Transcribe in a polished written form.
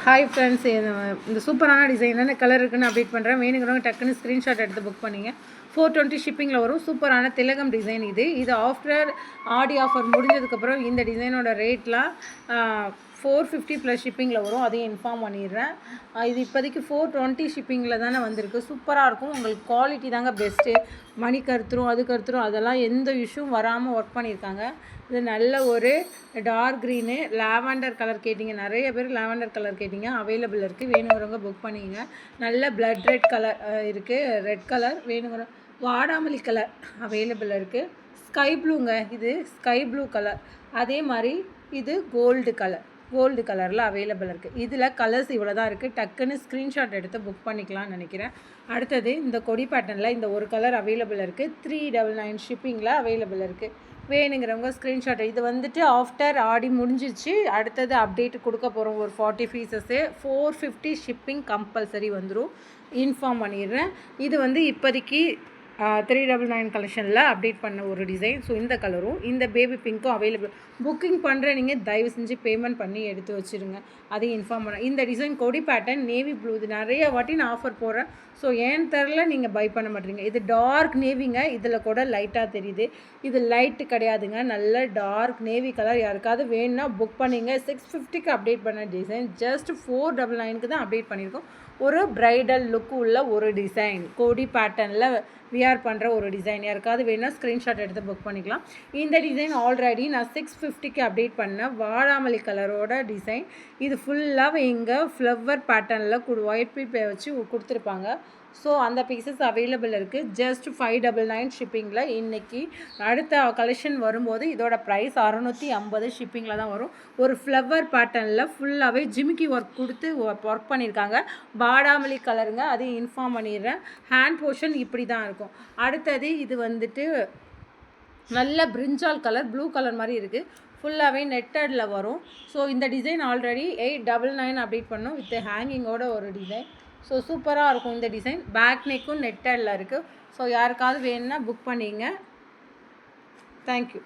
Hi friends, இந்த சூப்பரான design என்னென்ன கலர் இருக்குன்னு அப்டேட் பண்ணுறேன். வேணுங்கிறவங்க டக்குன்னு ஸ்க்ரீன்ஷாட் எடுத்து புக் பண்ணிங்க. 420 ஷிப்பிங்கில் வரும். சூப்பரான திலகம் டிசைன் இது ஆஃப்டர் ஆடி ஆஃபர் முடிஞ்சதுக்கப்புறம் இந்த டிசைனோட ரேட்லாம் 450 ப்ளஸ் ஷிப்பிங்கில் வரும். அதையும் இன்ஃபார்ம் பண்ணிடுறேன். இது இப்போதைக்கு 420 ஷிப்பிங்கில் தானே வந்திருக்கு. சூப்பராக இருக்கும். உங்களுக்கு குவாலிட்டி தாங்க பெஸ்ட்டு. மணி கருத்துரும் அது கருத்துரும் அதெல்லாம் எந்த இஷ்யூவும் வராமல் ஒர்க் பண்ணியிருக்காங்க. இது நல்ல ஒரு டார்க் க்ரீனு லாவெண்டர் கலர் கேட்டிங்க. நிறைய பேர் லாவெண்டர் கலர் கேட்டிங்க. அவைலபிள் இருக்குது. வேணுங்கிறவங்க புக் பண்ணிங்க. நல்ல பிளட் ரெட் கலர் இருக்குது. ரெட் கலர் வேணுங்கிற வாடாமல்லி கலர் அவைலபிள் இருக்குது. ஸ்கை ப்ளூங்க, இது ஸ்கை ப்ளூ கலர். அதே மாதிரி இது கோல்டு கலரில் அவைலபிள் இருக்குது. இதில் கலர்ஸ் இவ்வளோ தான் இருக்குது. டக்குன்னு ஸ்க்ரீன்ஷாட் எடுத்து புக் பண்ணிக்கலாம்னு நினைக்கிறேன். அடுத்தது இந்த கொடி பேட்டர்னில் இந்த ஒரு கலர் அவைலபிள் இருக்குது. 399 ஷிப்பிங்கில் அவைலபிள் இருக்குது. வேணுங்கிறவங்க ஸ்க்ரீன்ஷாட். இது வந்துட்டு ஆஃப்டர் ஆடி முடிஞ்சிச்சு. அடுத்தது அப்டேட் கொடுக்க போகிறோம். ஒரு 40 பீசஸ்ஸு 450 ஷிப்பிங் கம்பல்சரி வந்துடும். இன்ஃபார்ம் பண்ணிடுறேன். இது வந்து இப்போதைக்கு 399 கலெக்ஷனில் அப்டேட் பண்ண ஒரு டிசைன். ஸோ இந்த கலரும் இந்த பேபி பிங்க்கும் அவைலபிள். புக்கிங் பண்ணுற நீங்கள் தயவு செஞ்சு பேமெண்ட் பண்ணி எடுத்து வச்சுருங்க. அதையும் இன்ஃபார்ம் பண்ண. இந்த டிசைன் கொடி பேட்டர்ன் நேவி ப்ளூ. இது நிறைய வாட்டி நான் ஆஃபர் போடுறேன். ஸோ ஏன்னு தெரில நீங்கள் பை பண்ண மாட்டீங்க. இது டார்க் நேவிங்க. இதில் கூட லைட்டாக தெரியுது. இது லைட்டு கிடையாதுங்க. நல்ல டார்க் நேவி கலர். யாருக்காவது வேணும்னா புக் பண்ணிங்க. 650க்கு அப்டேட் பண்ண டிசைன். ஜஸ்ட் 499க்கு தான் அப்டேட் பண்ணியிருக்கோம். ஒரு ப்ரைடல் லுக்கு உள்ள ஒரு டிசைன். கொடி பேட்டர்னில் வியர் பண்ணுற ஒரு டிசைன். யாருக்காவது வேணால் ஸ்க்ரீன்ஷாட் எடுத்து புக் பண்ணிக்கலாம். இந்த டிசைன் ஆல்ரெடி நான் 650க்கு அப்டேட் பண்ணேன். வாடாமல்லி கலரோட டிசைன். இது ஃபுல்லாக இங்கே ஃப்ளவர் பேட்டர்னில் ஒயிட் பீப்பை வச்சு கொடுத்துருப்பாங்க. ஸோ அந்த பீசஸ் அவைலபிள் இருக்குது. ஜஸ்ட் 599 ஷிப்பிங்கில். இன்றைக்கி அடுத்த கலெக்ஷன் வரும்போது இதோட ப்ரைஸ் 650 ஷிப்பிங்கில் தான் வரும். ஒரு ஃப்ளவர் பேட்டர்னில் ஃபுல்லாகவே ஜிமிக்கி ஒர்க் கொடுத்து ஒர்க் பண்ணியிருக்காங்க. வாடாமல்லி கலருங்க. அதையும் இன்ஃபார்ம் பண்ணிடுறேன். ஹேண்ட் போர்ஷன் இப்படி தான் இருக்கும். அடுத்தது இது வந்துட்டு நல்ல பிரிஞ்சால் கலர், ப்ளூ கலர் மாதிரி இருக்குது. ஃபுல்லாகவே நெட்டடில் வரும். ஸோ இந்த டிசைன் ஆல்ரெடி 899 அப்டேட் பண்ணோம். வித் ஹேங்கிங்கோட ஒரு டிசைன். ஸோ சூப்பராக இருக்கும் இந்த டிசைன். பேக் நெக்கும் நெட்டடில் இருக்குது. ஸோ யாருக்காவது வேணும்னா புக் பண்ணிங்க. தேங்க்யூ.